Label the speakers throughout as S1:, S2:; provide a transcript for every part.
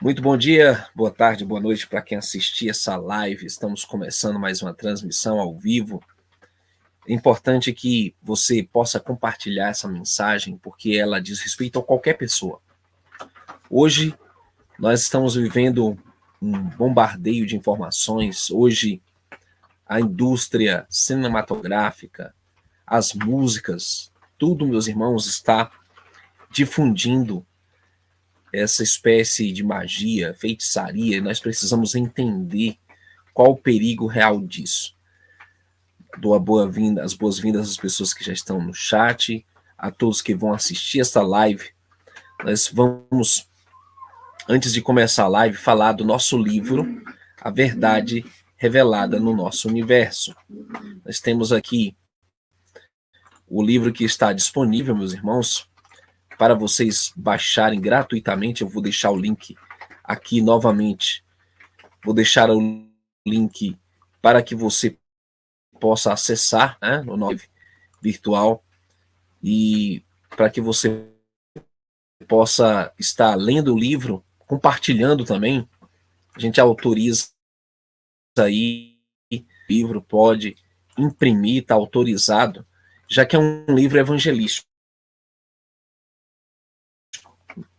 S1: Muito bom dia, boa tarde, boa noite para quem assistir essa live. Estamos começando mais uma transmissão ao vivo. É importante que você possa compartilhar essa mensagem, porque ela diz respeito a qualquer pessoa. Hoje, nós estamos vivendo um bombardeio de informações. Hoje, a indústria cinematográfica, as músicas, tudo, meus irmãos, está difundindo essa espécie de magia, feitiçaria, e nós precisamos entender qual o perigo real disso. Dou as boas-vindas às pessoas que já estão no chat, a todos que vão assistir esta live. Nós vamos, antes de começar a live, falar do nosso livro, A Verdade Revelada no Nosso Universo. Nós temos aqui o livro que está disponível, meus irmãos, para vocês baixarem gratuitamente. Eu vou deixar o link aqui novamente. Vou deixar o link para que você possa acessar, né, no nosso virtual, e para que você possa estar lendo o livro, compartilhando também. A gente autoriza aí, o livro pode imprimir, está autorizado, já que é um livro evangelístico.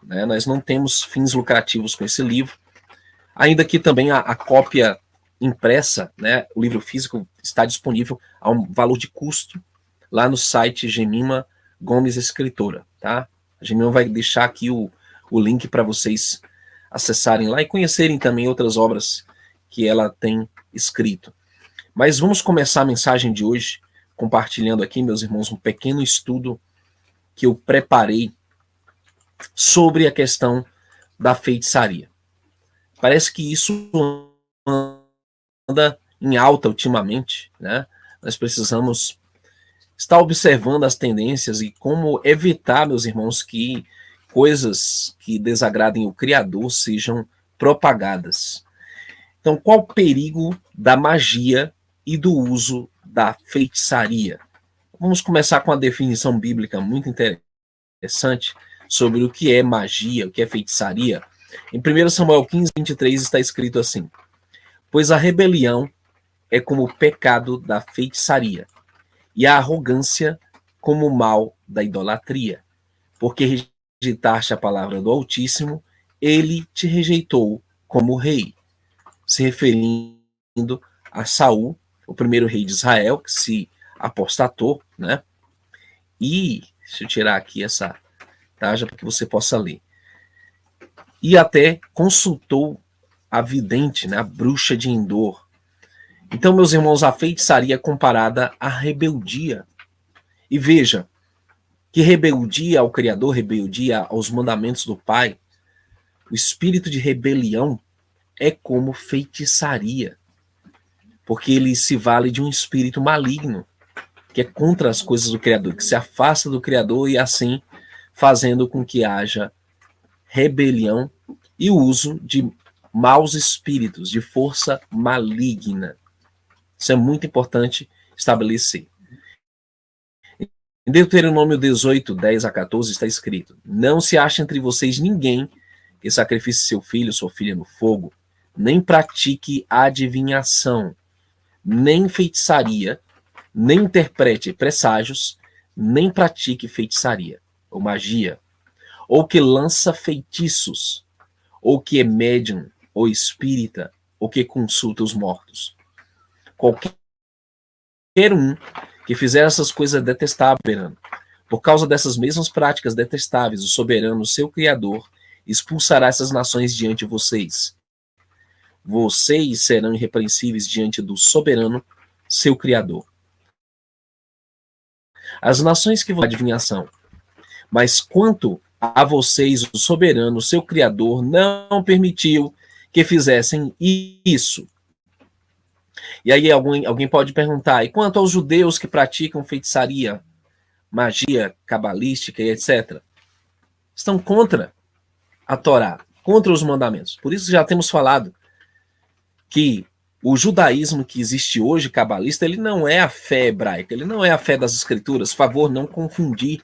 S1: Né? Nós não temos fins lucrativos com esse livro, ainda que também a cópia impressa, né, o livro físico está disponível a um valor de custo lá no site Gemima Gomes Escritora, tá? A Gemima vai deixar aqui o link para vocês acessarem lá e conhecerem também outras obras que ela tem escrito. Mas vamos começar a mensagem de hoje compartilhando aqui, meus irmãos, um pequeno estudo que eu preparei sobre a questão da feitiçaria. Parece que isso anda em alta ultimamente, né? Nós precisamos estar observando as tendências e como evitar, meus irmãos, que coisas que desagradem o Criador sejam propagadas. Então, qual o perigo da magia e do uso da feitiçaria? Vamos começar com a definição bíblica muito interessante sobre o que é magia, o que é feitiçaria. Em 1 Samuel 15, 23 está escrito assim: pois a rebelião é como o pecado da feitiçaria, e a arrogância como o mal da idolatria. Porque rejeitaste a palavra do Altíssimo, ele te rejeitou como rei. Se referindo a Saul, o primeiro rei de Israel, que se apostatou, né? E, deixa eu tirar aqui essa tarja para que você possa ler. E até consultou a vidente, né, a bruxa de Endor. Então, meus irmãos, a feitiçaria é comparada à rebeldia. E veja, que rebeldia ao Criador, rebeldia aos mandamentos do Pai, o espírito de rebelião é como feitiçaria, porque ele se vale de um espírito maligno, que é contra as coisas do Criador, que se afasta do Criador e assim fazendo com que haja rebelião e o uso de maus espíritos, de força maligna. Isso é muito importante estabelecer. Em Deuteronômio 18, 10 a 14 está escrito: não se ache entre vocês ninguém que sacrifique seu filho, sua filha no fogo, nem pratique adivinhação, nem feitiçaria, nem interprete presságios, nem pratique feitiçaria, ou magia, ou que lança feitiços, ou que é médium, ou espírita, ou que consulta os mortos. Qualquer um que fizer essas coisas detestáveis, por causa dessas mesmas práticas detestáveis, o soberano, seu Criador, expulsará essas nações diante de vocês. Vocês serão irrepreensíveis diante do soberano, seu Criador. As nações que vão adivinhação, mas quanto a vocês, o soberano, seu Criador, não permitiu que fizessem isso. E aí alguém pode perguntar, e quanto aos judeus que praticam feitiçaria, magia cabalística e etc., estão contra a Torá, contra os mandamentos. Por isso já temos falado que o judaísmo que existe hoje, cabalista, ele não é a fé hebraica, ele não é a fé das escrituras. Por favor, não confundir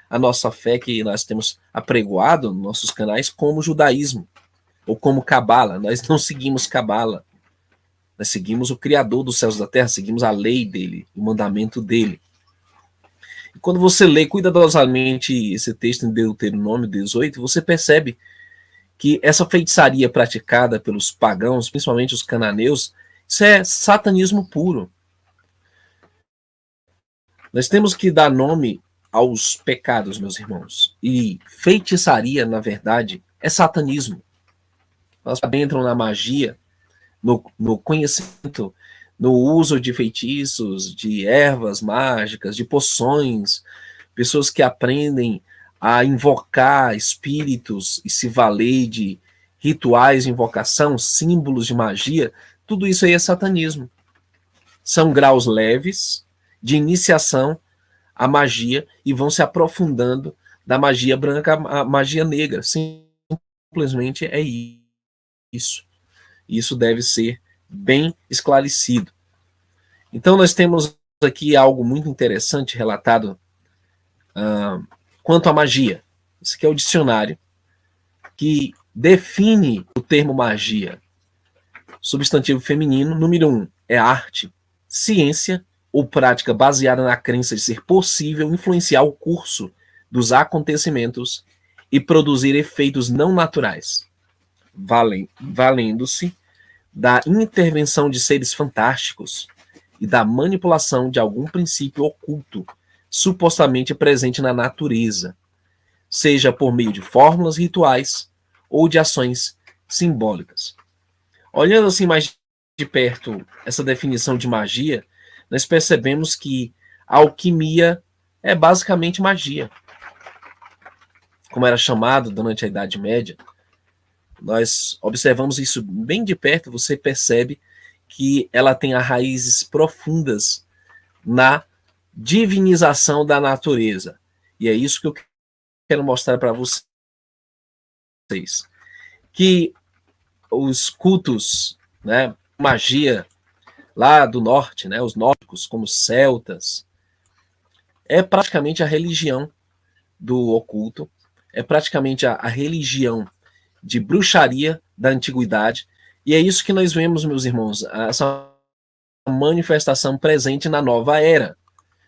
S1: a nossa fé que nós temos apregoado nos nossos canais como judaísmo. ou como cabala. Nós não seguimos cabala. Nós seguimos o Criador dos céus e da terra, seguimos a lei dele, o mandamento dele. E quando você lê cuidadosamente esse texto em Deuteronômio 18, você percebe que essa feitiçaria praticada pelos pagãos, principalmente os cananeus, isso é satanismo puro. Nós temos que dar nome aos pecados, meus irmãos. E feitiçaria, na verdade, é satanismo. Elas entram na magia, no conhecimento, no uso de feitiços, de ervas mágicas, de poções, pessoas que aprendem a invocar espíritos e se valer de rituais de invocação, símbolos de magia, tudo isso aí é satanismo. São graus leves de iniciação à magia e vão se aprofundando da magia branca à magia negra. Simplesmente é isso. Isso deve ser bem esclarecido. Então nós temos aqui algo muito interessante relatado quanto à magia. Esse aqui é o dicionário que define o termo magia. Substantivo feminino, número 1, é arte, ciência ou prática baseada na crença de ser possível influenciar o curso dos acontecimentos e produzir efeitos não naturais, valendo-se da intervenção de seres fantásticos e da manipulação de algum princípio oculto, supostamente presente na natureza, seja por meio de fórmulas rituais ou de ações simbólicas. Olhando assim mais de perto essa definição de magia, nós percebemos que a alquimia é basicamente magia. Como era chamado durante a Idade Média, nós observamos isso bem de perto, você percebe que ela tem raízes profundas na divinização da natureza. E é isso que eu quero mostrar para vocês. Que os cultos, né, magia lá do norte, né, os nórdicos, como os celtas, é praticamente a religião do oculto, é praticamente a religião de bruxaria da antiguidade, e é isso que nós vemos, meus irmãos, essa manifestação presente na nova era,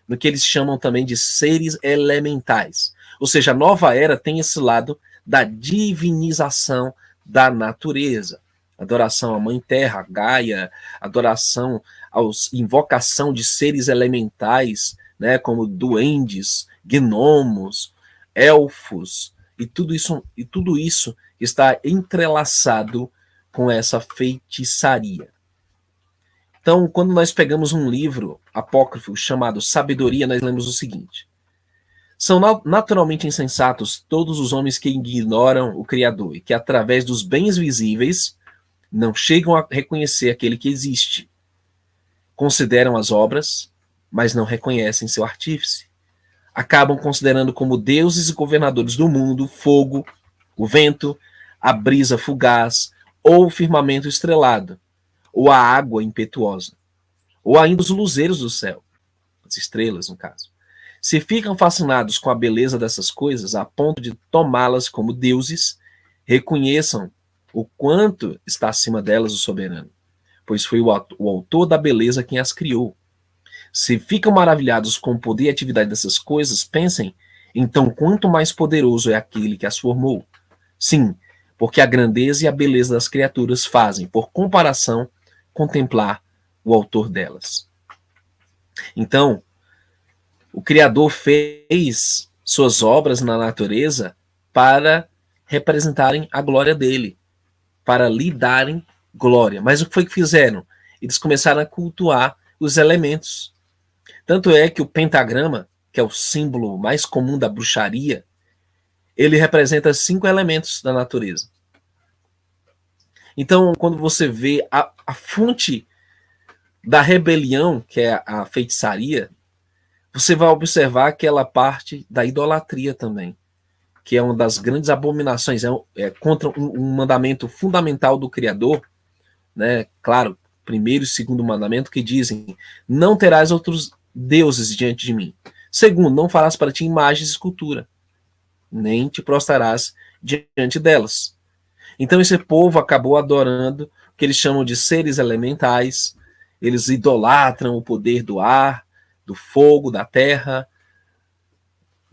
S1: no que eles chamam também de seres elementais. Ou seja, a nova era tem esse lado da divinização da natureza. Adoração à Mãe Terra, Gaia, adoração invocação de seres elementais, né, como duendes, gnomos, elfos, e tudo isso está entrelaçado com essa feitiçaria. Então, quando nós pegamos um livro apócrifo chamado Sabedoria, nós lemos o seguinte: são naturalmente insensatos todos os homens que ignoram o Criador e que, através dos bens visíveis, não chegam a reconhecer aquele que existe. Consideram as obras, mas não reconhecem seu artífice. Acabam considerando como deuses e governadores do mundo o fogo, o vento, a brisa fugaz, ou o firmamento estrelado, ou a água impetuosa, ou ainda os luzeiros do céu, as estrelas, no caso. Se ficam fascinados com a beleza dessas coisas, a ponto de tomá-las como deuses, reconheçam o quanto está acima delas o soberano, pois foi o autor da beleza quem as criou. Se ficam maravilhados com o poder e atividade dessas coisas, pensem, então quanto mais poderoso é aquele que as formou. Sim, porque a grandeza e a beleza das criaturas fazem, por comparação, contemplar o autor delas. Então, o Criador fez suas obras na natureza para representarem a glória dele, para lhe darem glória. Mas o que foi que fizeram? Eles começaram a cultuar os elementos. Tanto é que o pentagrama, que é o símbolo mais comum da bruxaria, ele representa 5 elementos da natureza. Então, quando você vê a fonte da rebelião, que é a feitiçaria, você vai observar aquela parte da idolatria também, que é uma das grandes abominações, é contra um mandamento fundamental do Criador, né? Claro, primeiro e segundo mandamento, que dizem: não terás outros deuses diante de mim. Segundo, não farás para ti imagens de escultura, nem te prostrarás diante delas. Então esse povo acabou adorando o que eles chamam de seres elementais, eles idolatram o poder do ar, do fogo, da terra,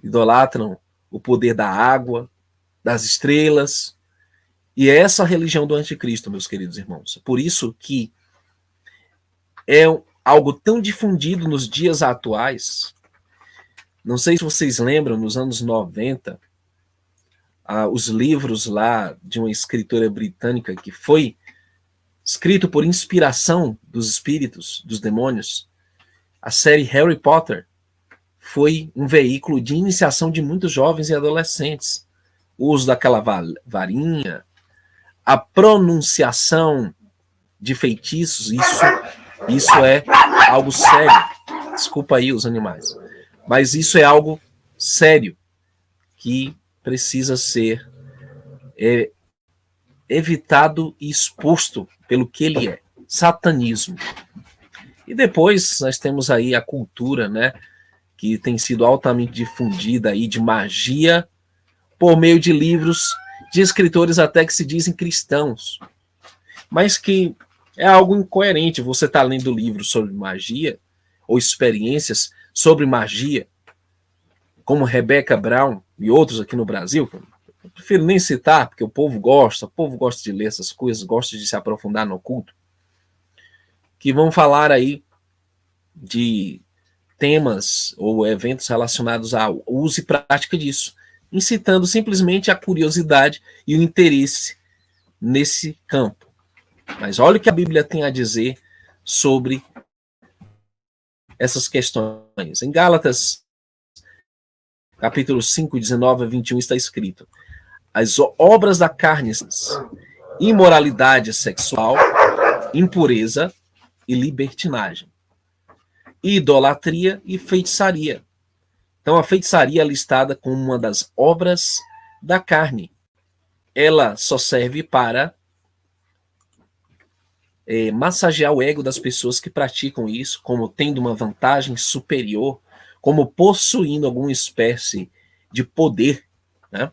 S1: idolatram o poder da água, das estrelas, e é essa a religião do anticristo, meus queridos irmãos. Por isso que é algo tão difundido nos dias atuais. Não sei se vocês lembram, nos anos 90, os livros lá de uma escritora britânica que foi escrito por inspiração dos espíritos, dos demônios. A série Harry Potter foi um veículo de iniciação de muitos jovens e adolescentes. O uso daquela varinha, a pronunciação de feitiços, isso é algo sério. Desculpa aí os animais. Mas isso é algo sério que precisa ser evitado e exposto pelo que ele é, satanismo. E depois nós temos aí a cultura, né, que tem sido altamente difundida aí de magia por meio de livros de escritores até que se dizem cristãos, mas que é algo incoerente. Você está lendo livros sobre magia ou experiências sobre magia, como Rebecca Brown e outros aqui no Brasil. Eu prefiro nem citar, porque o povo gosta de ler essas coisas, gosta de se aprofundar no oculto, que vão falar aí de temas ou eventos relacionados ao uso e prática disso, incitando simplesmente a curiosidade e o interesse nesse campo. Mas olha o que a Bíblia tem a dizer sobre essas questões. Em Gálatas, capítulo 5, 19 a 21, está escrito: as obras da carne, imoralidade sexual, impureza e libertinagem, idolatria e feitiçaria. Então a feitiçaria é listada como uma das obras da carne. Ela só serve para massagear o ego das pessoas que praticam isso, como tendo uma vantagem superior, como possuindo alguma espécie de poder, né?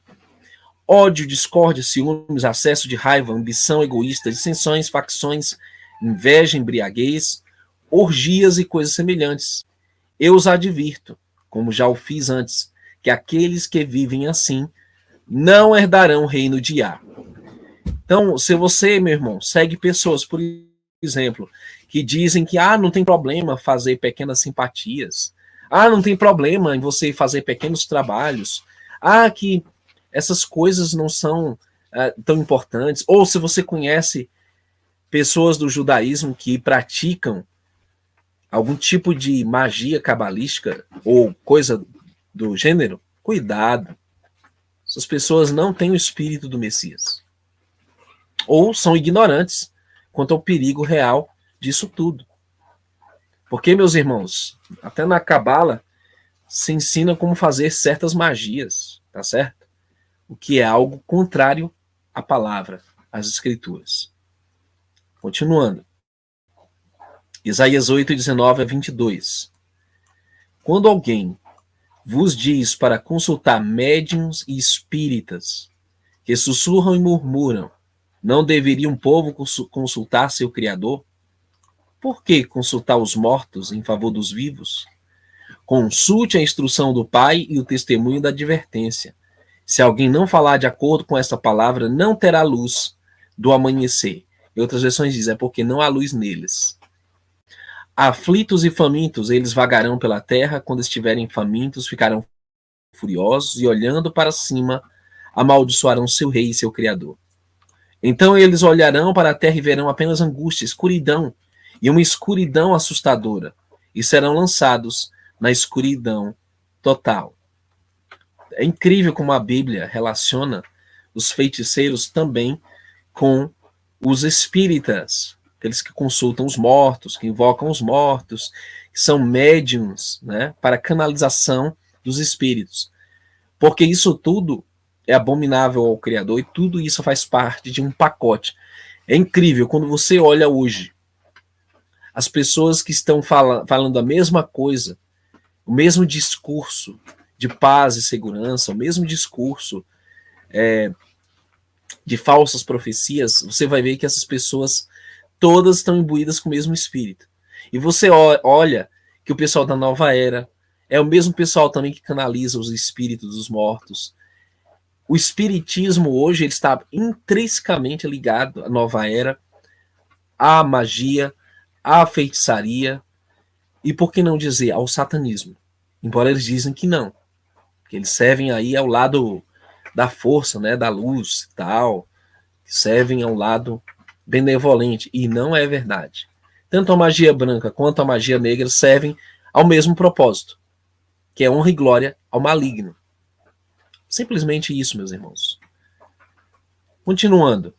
S1: Ódio, discórdia, ciúmes, acesso de raiva, ambição egoísta, dissensões, facções, inveja, embriaguez, orgias e coisas semelhantes. Eu os advirto, como já o fiz antes, que aqueles que vivem assim não herdarão o reino de Yah. Então, se você, meu irmão, segue pessoas, por exemplo, que dizem que não tem problema fazer pequenas simpatias, não tem problema em você fazer pequenos trabalhos, que essas coisas não são tão importantes, ou se você conhece pessoas do judaísmo que praticam algum tipo de magia cabalística ou coisa do gênero, cuidado. Essas pessoas não têm o espírito do Messias. Ou são ignorantes quanto ao perigo real disso tudo. Porque, meus irmãos, até na Cabala se ensina como fazer certas magias, tá certo? O que é algo contrário à palavra, às escrituras. Continuando. Isaías 8, 19 a 22. Quando alguém vos diz para consultar médiuns e espíritas, que sussurram e murmuram, não deveria um povo consultar seu Criador? Por que consultar os mortos em favor dos vivos? Consulte a instrução do Pai e o testemunho da advertência. Se alguém não falar de acordo com esta palavra, não terá luz do amanhecer. Em outras versões diz, é porque não há luz neles. Aflitos e famintos, eles vagarão pela terra. Quando estiverem famintos, ficarão furiosos e, olhando para cima, amaldiçoarão seu rei e seu Criador. Então eles olharão para a terra e verão apenas angústia, escuridão, e uma escuridão assustadora, e serão lançados na escuridão total. É incrível como a Bíblia relaciona os feiticeiros também com os espíritas, aqueles que consultam os mortos, que invocam os mortos, que são médiums, né, para canalização dos espíritos. Porque isso tudo é abominável ao Criador e tudo isso faz parte de um pacote. É incrível quando você olha hoje as pessoas que estão falando a mesma coisa, o mesmo discurso de paz e segurança, o mesmo discurso de falsas profecias, você vai ver que essas pessoas todas estão imbuídas com o mesmo espírito. E você olha que o pessoal da nova era é o mesmo pessoal também que canaliza os espíritos dos mortos. O espiritismo hoje ele está intrinsecamente ligado à nova era, à magia, à feitiçaria e, por que não dizer, ao satanismo. Embora eles dizem que não, que eles servem aí ao lado da força, né, da luz e tal, servem ao lado benevolente, e não é verdade. Tanto a magia branca quanto a magia negra servem ao mesmo propósito, que é honra e glória ao maligno. Simplesmente isso, meus irmãos. Continuando,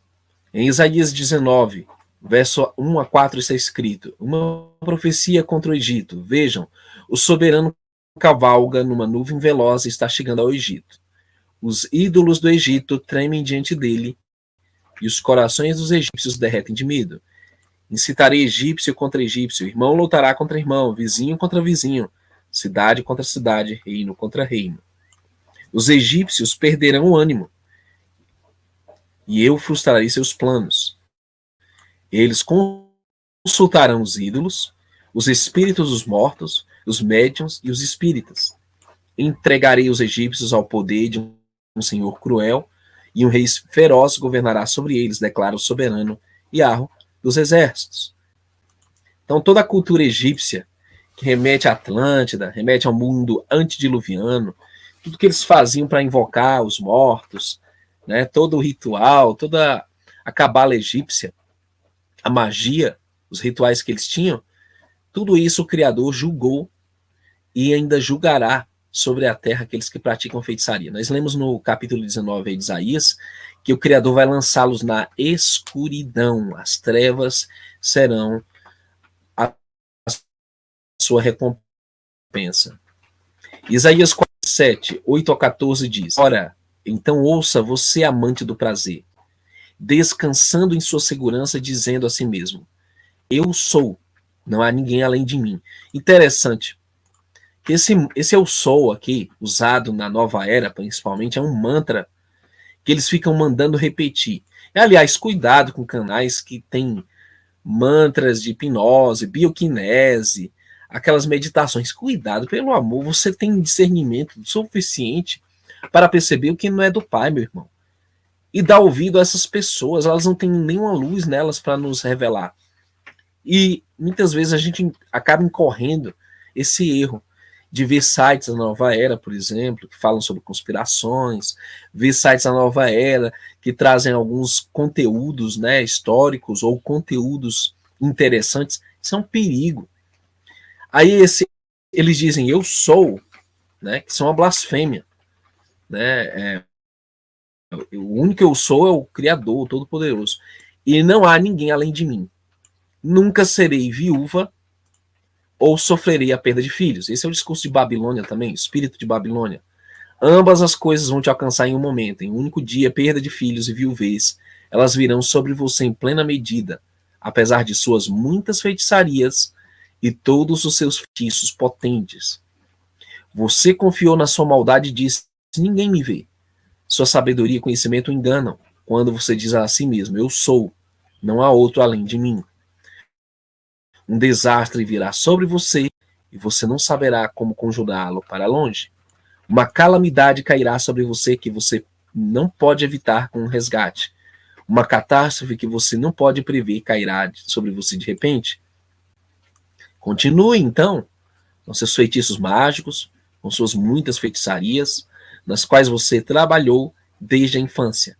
S1: em Isaías 19, verso 1 a 4 está escrito: uma profecia contra o Egito. Vejam, o soberano cavalga numa nuvem veloz e está chegando ao Egito. Os ídolos do Egito tremem diante dele e os corações dos egípcios derretem de medo. Incitarei egípcio contra egípcio, irmão lutará contra irmão, vizinho contra vizinho, cidade contra cidade, reino contra reino. Os egípcios perderão o ânimo, e eu frustrarei seus planos. Eles consultarão os ídolos, os espíritos dos mortos, os médiuns e os espíritas. Entregarei os egípcios ao poder de um senhor cruel, e um rei feroz governará sobre eles, declara o soberano Yahweh dos exércitos. Então, toda a cultura egípcia, que remete à Atlântida, remete ao mundo antediluviano, tudo que eles faziam para invocar os mortos, né, todo o ritual, toda a cabala egípcia, a magia, os rituais que eles tinham, tudo isso o Criador julgou e ainda julgará sobre a terra aqueles que praticam feitiçaria. Nós lemos no capítulo 19 de Isaías que o Criador vai lançá-los na escuridão, as trevas serão a sua recompensa. Isaías 47, 8 a 14 diz: ora, então ouça você, amante do prazer, descansando em sua segurança, dizendo a si mesmo: eu sou, não há ninguém além de mim. Interessante que esse eu sou aqui, usado na nova era principalmente, é um mantra que eles ficam mandando repetir. E, aliás, cuidado com canais que tem mantras de hipnose, bioquinese, aquelas meditações. Cuidado, pelo amor, você tem discernimento suficiente para perceber o que não é do Pai, meu irmão. E dar ouvido a essas pessoas, elas não têm nenhuma luz nelas para nos revelar. E muitas vezes a gente acaba incorrendo esse erro de ver sites da nova era, por exemplo, que falam sobre conspirações, ver sites da nova era que trazem alguns conteúdos, né, históricos ou conteúdos interessantes. Isso é um perigo. Aí eles dizem eu sou, né, que são uma blasfêmia, né? O único que eu sou é o Criador, o Todo-Poderoso, e não há ninguém além de mim. Nunca serei viúva ou sofrerei a perda de filhos. Esse é o discurso de Babilônia também, espírito de Babilônia. Ambas as coisas vão te alcançar em um momento, em um único dia, perda de filhos e viuvez. Elas virão sobre você em plena medida, apesar de suas muitas feitiçarias e todos os seus feitiços potentes. Você confiou na sua maldade e disse: ninguém me vê. Sua sabedoria e conhecimento o enganam quando você diz a si mesmo: eu sou, não há outro além de mim. Um desastre virá sobre você e você não saberá como conjurá-lo para longe. Uma calamidade cairá sobre você que você não pode evitar com um resgate. Uma catástrofe que você não pode prever cairá sobre você de repente. Continue, então, com seus feitiços mágicos, com suas muitas feitiçarias, nas quais você trabalhou desde a infância.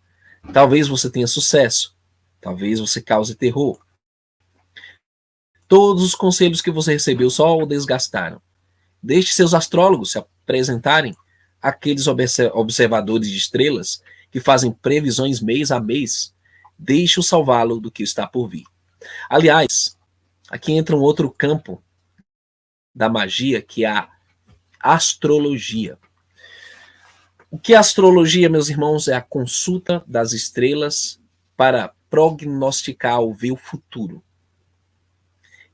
S1: Talvez você tenha sucesso, talvez você cause terror. Todos os conselhos que você recebeu só o desgastaram. Deixe seus astrólogos se apresentarem, aqueles observadores de estrelas que fazem previsões mês a mês. Deixe-o salvá-lo do que está por vir. Aliás, aqui entra um outro campo da magia, que é a astrologia. O que é astrologia, meus irmãos? É a consulta das estrelas para prognosticar ou ver o futuro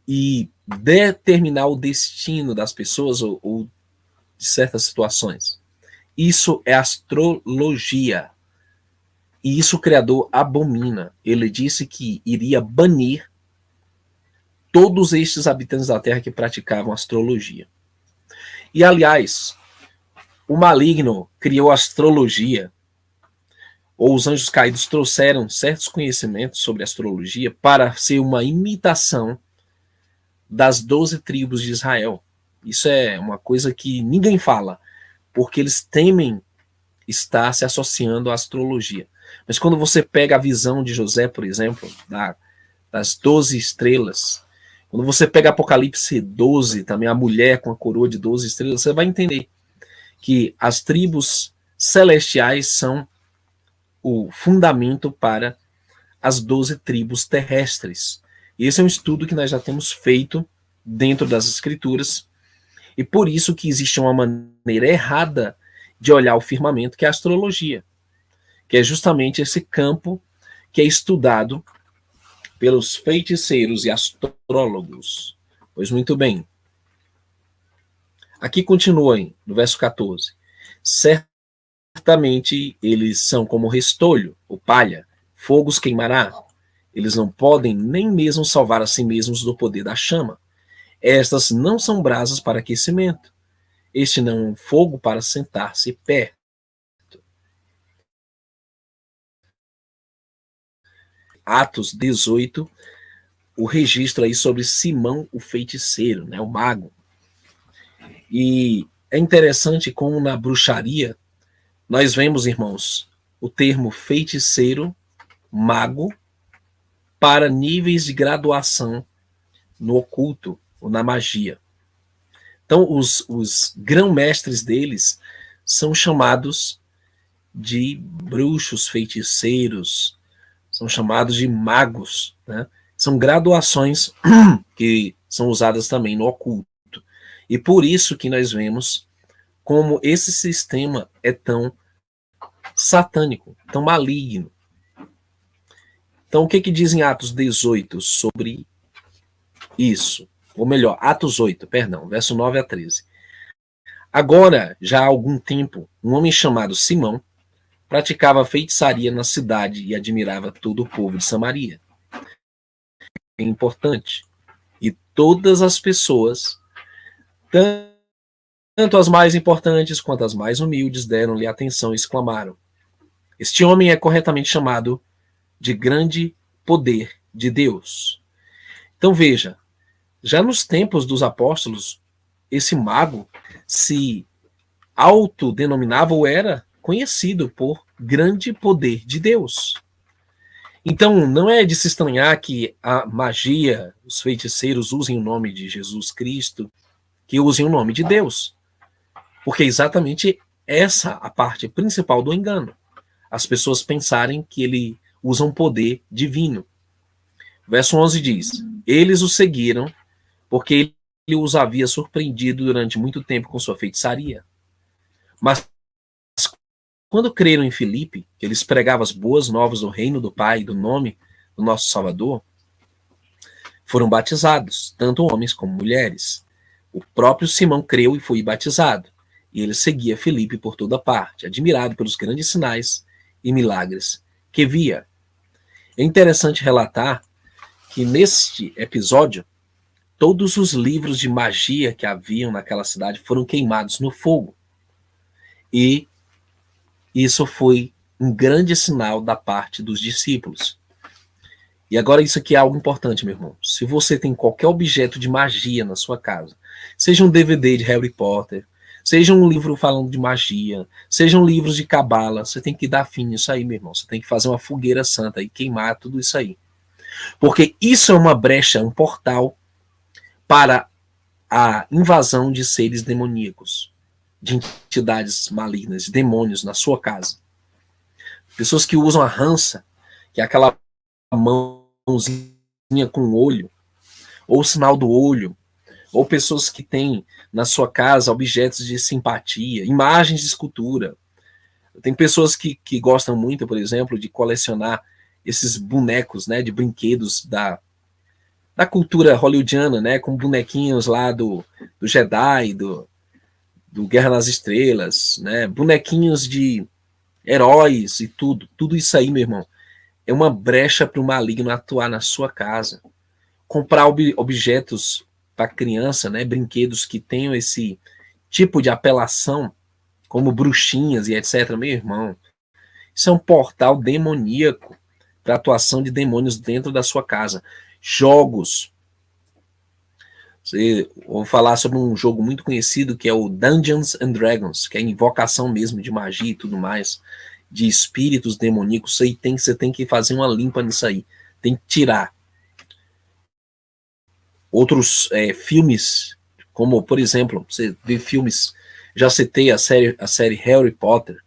S1: e determinar o destino das pessoas ou de certas situações. Isso é astrologia. E isso o Criador abomina. Ele disse que iria banir todos estes habitantes da Terra que praticavam astrologia. E, aliás, o maligno criou a astrologia, ou os anjos caídos trouxeram certos conhecimentos sobre astrologia para ser uma imitação das 12 tribos de Israel. Isso é uma coisa que ninguém fala, porque eles temem estar se associando à astrologia. Mas quando você pega a visão de José, por exemplo, das 12 estrelas, quando você pega Apocalipse 12, também a mulher com a coroa de 12 estrelas, você vai entender que as tribos celestiais são o fundamento para as 12 tribos terrestres. E esse é um estudo que nós já temos feito dentro das escrituras, e por isso que existe uma maneira errada de olhar o firmamento, que é a astrologia, que é justamente esse campo que é estudado pelos feiticeiros e astrólogos. Pois muito bem. Aqui continua no verso 14. Certamente eles são como restolho, ou palha, fogo os queimará. Eles não podem nem mesmo salvar a si mesmos do poder da chama. Estas não são brasas para aquecimento. Este não é um fogo para sentar-se perto. Atos 18, o registro aí sobre Simão o feiticeiro, né, o mago. E é interessante como na bruxaria nós vemos, irmãos, o termo feiticeiro, mago, para níveis de graduação no oculto ou na magia. Então, os grão-mestres deles são chamados de bruxos, feiticeiros, são chamados de magos, né? São graduações que são usadas também no oculto. E por isso que nós vemos como esse sistema é tão satânico, tão maligno. Então, o que dizem Atos 18 sobre isso? Ou melhor, Atos 8, perdão, verso 9 a 13. Agora, já há algum tempo, um homem chamado Simão praticava feitiçaria na cidade e admirava todo o povo de Samaria. É importante. E todas as pessoas, tanto as mais importantes quanto as mais humildes, deram-lhe atenção e exclamaram: este homem é corretamente chamado de grande poder de Deus. Então veja, já nos tempos dos apóstolos, esse mago se autodenominava ou era conhecido por grande poder de Deus. Então, não é de se estranhar que a magia, os feiticeiros usem o nome de Jesus Cristo, que usem o nome de Deus. Porque é exatamente essa a parte principal do engano. As pessoas pensarem que ele usa um poder divino. Verso 11 diz: eles o seguiram porque ele os havia surpreendido durante muito tempo com sua feitiçaria. Mas quando creram em Filipe, que eles pregavam as boas novas do reino do Pai e do nome do nosso Salvador, foram batizados, tanto homens como mulheres. O próprio Simão creu e foi batizado, e ele seguia Filipe por toda parte, admirado pelos grandes sinais e milagres que via. É interessante relatar que neste episódio, todos os livros de magia que haviam naquela cidade foram queimados no fogo. E isso foi um grande sinal da parte dos discípulos. E agora isso aqui é algo importante, meu irmão. Se você tem qualquer objeto de magia na sua casa, seja um DVD de Harry Potter, seja um livro falando de magia, sejam livros de cabala, você tem que dar fim nisso aí, meu irmão. Você tem que fazer uma fogueira santa e queimar tudo isso aí. Porque isso é uma brecha, um portal para a invasão de seres demoníacos, de entidades malignas, de demônios na sua casa. Pessoas que usam a rança, que é aquela mãozinha com o olho, ou o sinal do olho, ou pessoas que têm na sua casa objetos de simpatia, imagens de escultura. Tem pessoas que gostam muito, por exemplo, de colecionar esses bonecos, né, de brinquedos da cultura hollywoodiana, né, com bonequinhos lá do Jedi, do Guerra nas Estrelas, né, bonequinhos de heróis e tudo isso aí, meu irmão, é uma brecha para o maligno atuar na sua casa. Comprar objetos para criança, né, brinquedos que tenham esse tipo de apelação, como bruxinhas e etc. Meu irmão, isso é um portal demoníaco para atuação de demônios dentro da sua casa. Jogos. Vou falar sobre um jogo muito conhecido que é o Dungeons and Dragons, que é invocação mesmo de magia e tudo mais, de espíritos demoníacos. Isso aí você tem que fazer uma limpa nisso aí. Tem que tirar. Outros filmes, como por exemplo, você vê filmes, já citei a série Harry Potter,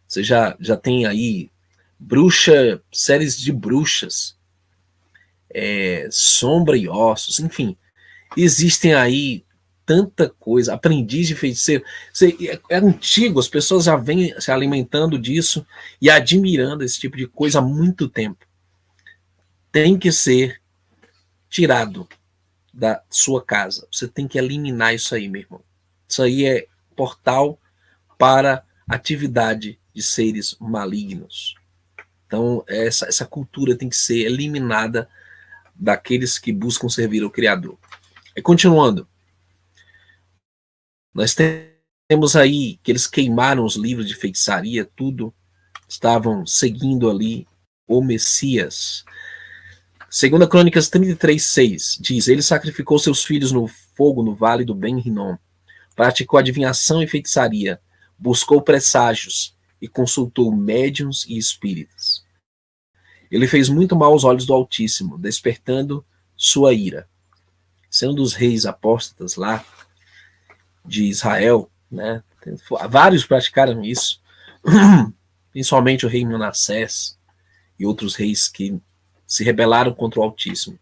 S1: você já tem aí séries de bruxas, Sombra e Ossos, enfim, existem aí tanta coisa, aprendiz de feiticeiro, é antigo, as pessoas já vêm se alimentando disso e admirando esse tipo de coisa há muito tempo. Tem que ser tirado da sua casa. Você tem que eliminar isso aí, meu irmão. Isso aí é portal para atividade de seres malignos. Então, essa cultura tem que ser eliminada daqueles que buscam servir ao Criador. E continuando, nós temos aí que eles queimaram os livros de feitiçaria, tudo, estavam seguindo ali o Messias. Segunda Crônicas 33:6 diz: ele sacrificou seus filhos no fogo no vale do Ben-Rinom, praticou adivinhação e feitiçaria, buscou presságios e consultou médiuns e espíritos. Ele fez muito mal aos olhos do Altíssimo, despertando sua ira. Esse é um dos reis apóstatas lá de Israel, né? Vários praticaram isso, principalmente o rei Manassés e outros reis que se rebelaram contra o Altíssimo.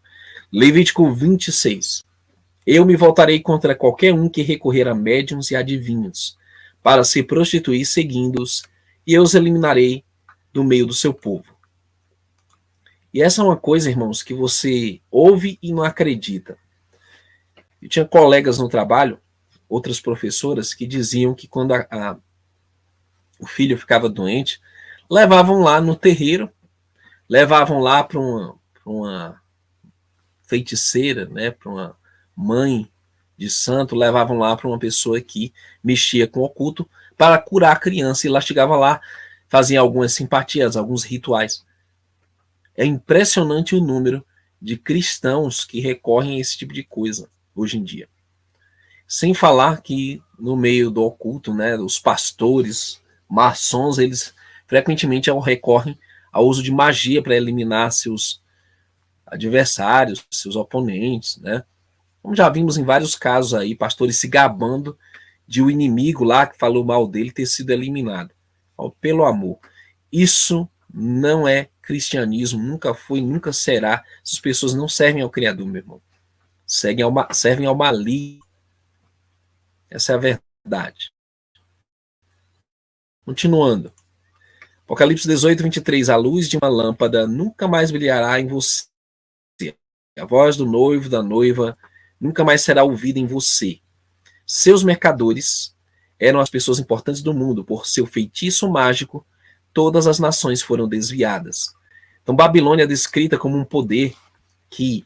S1: Levítico 26. Eu me voltarei contra qualquer um que recorrer a médiuns e adivinhos, para se prostituir seguindo-os, e eu os eliminarei do meio do seu povo. E essa é uma coisa, irmãos, que você ouve e não acredita. Eu tinha colegas no trabalho, outras professoras, que diziam que quando o filho ficava doente, levavam lá no terreiro, levavam lá para uma feiticeira, né, para uma mãe de santo, levavam lá para uma pessoa que mexia com o oculto para curar a criança, e lá chegava lá, fazia algumas simpatias, alguns rituais. É impressionante o número de cristãos que recorrem a esse tipo de coisa hoje em dia. Sem falar que no meio do oculto, né, os pastores, maçons, eles frequentemente recorrem ao uso de magia para eliminar seus adversários, seus oponentes, né? Como já vimos em vários casos aí, pastores se gabando de o inimigo lá que falou mal dele ter sido eliminado. Pelo amor. Isso não é cristianismo, nunca foi, nunca será. Essas pessoas não servem ao Criador, meu irmão. Servem ao maligno. Essa é a verdade. Continuando. Apocalipse 18:23. A luz de uma lâmpada nunca mais brilhará em você. A voz do noivo, da noiva, nunca mais será ouvida em você. Seus mercadores eram as pessoas importantes do mundo. Por seu feitiço mágico, todas as nações foram desviadas. Então, Babilônia é descrita como um poder que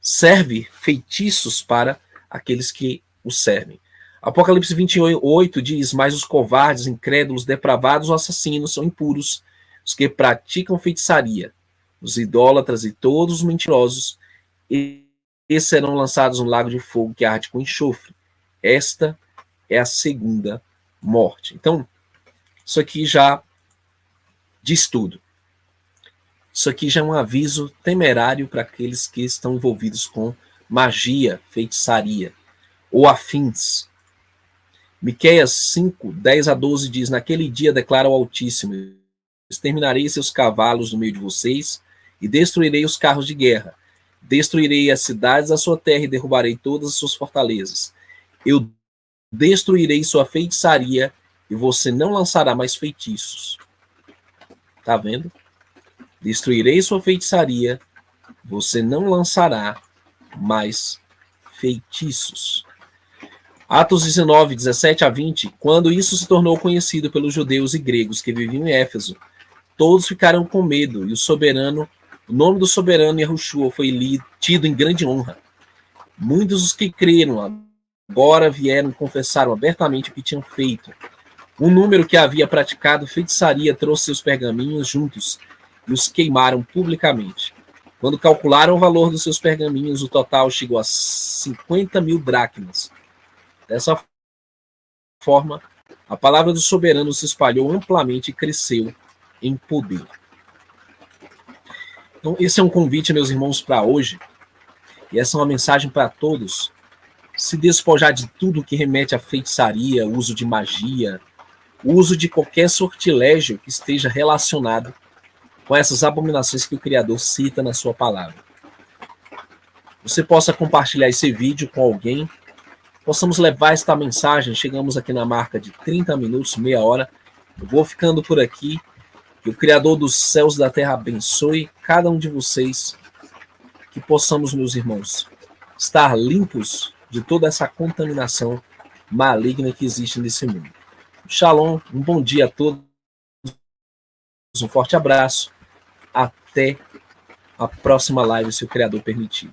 S1: serve feitiços para aqueles que o servem. Apocalipse 28 diz: mas os covardes, incrédulos, depravados ou assassinos são impuros, os que praticam feitiçaria, os idólatras e todos os mentirosos, e serão lançados no lago de fogo que arde com enxofre. Esta é a segunda morte. Então, isso aqui já diz tudo. Isso aqui já é um aviso temerário para aqueles que estão envolvidos com magia, feitiçaria ou afins. Miqueias 5:10-12 diz: naquele dia declara o Altíssimo: exterminarei seus cavalos no meio de vocês e destruirei os carros de guerra. Destruirei as cidades da sua terra e derrubarei todas as suas fortalezas. Eu destruirei sua feitiçaria e você não lançará mais feitiços. Tá vendo? Destruirei sua feitiçaria, você não lançará mais feitiços. Atos 19, 17 a 20, quando isso se tornou conhecido pelos judeus e gregos que viviam em Éfeso, todos ficaram com medo, e o nome do soberano Yahushua foi tido em grande honra. Muitos dos que creram agora vieram e confessaram abertamente o que tinham feito. Um número que havia praticado feitiçaria trouxe seus pergaminhos juntos e os queimaram publicamente. Quando calcularam o valor dos seus pergaminhos, o total chegou a 50.000 dracmas. Dessa forma, a palavra do soberano se espalhou amplamente e cresceu em poder. Então, esse é um convite, meus irmãos, para hoje. E essa é uma mensagem para todos. Se despojar de tudo que remete à feitiçaria, uso de magia, uso de qualquer sortilégio que esteja relacionado com essas abominações que o Criador cita na sua palavra. Você possa compartilhar esse vídeo com alguém, possamos levar esta mensagem. Chegamos aqui na marca de 30 minutos, meia hora. Eu vou ficando por aqui. Que o Criador dos céus e da terra abençoe cada um de vocês. Que possamos, meus irmãos, estar limpos de toda essa contaminação maligna que existe nesse mundo. Shalom, um bom dia a todos, um forte abraço, até a próxima live, se o Criador permitir.